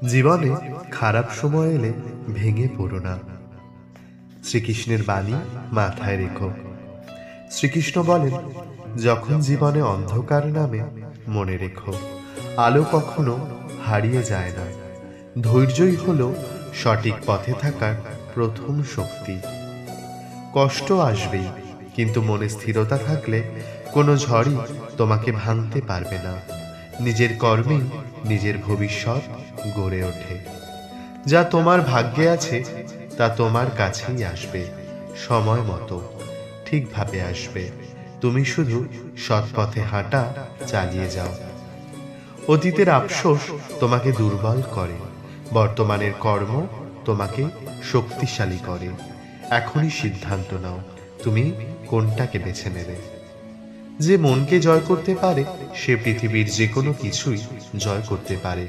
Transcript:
জীবনে খারাপ সময় এলে ভেঙে পড়ো না। শ্রীকৃষ্ণের বাণী মাথায় রেখো। শ্রীকৃষ্ণ বলেন, যখন জীবনে অন্ধকার নামে মনে রেখো, আলো কখনো হারিয়ে যায় না। ধৈর্যই হলো সঠিক পথে থাকার প্রথম শক্তি। কষ্ট আসবেই, কিন্তু মনে স্থিরতা থাকলে কোনো ঝড়ই তোমাকে ভাঙতে পারবে না। নিজের কর্মেই নিজের ভবিষ্যৎ গড়ে ওঠে। যা তোমার ভাগ্যে আছে তা তোমার কাছেই আসবে, সময় মতো, ঠিকভাবে আসবে। তুমি শুধু সৎ পথে হাঁটা চালিয়ে যাও। অতীতের আফসোস তোমাকে দুর্বল করে, বর্তমানের কর্ম তোমাকে শক্তিশালী করে। এখনই সিদ্ধান্ত নাও, তুমি কোনটাকে বেছে নেবে। যে মনকে জয় করতে পারে সে পৃথিবীর যে কোনো কিছুই জয় করতে পারে।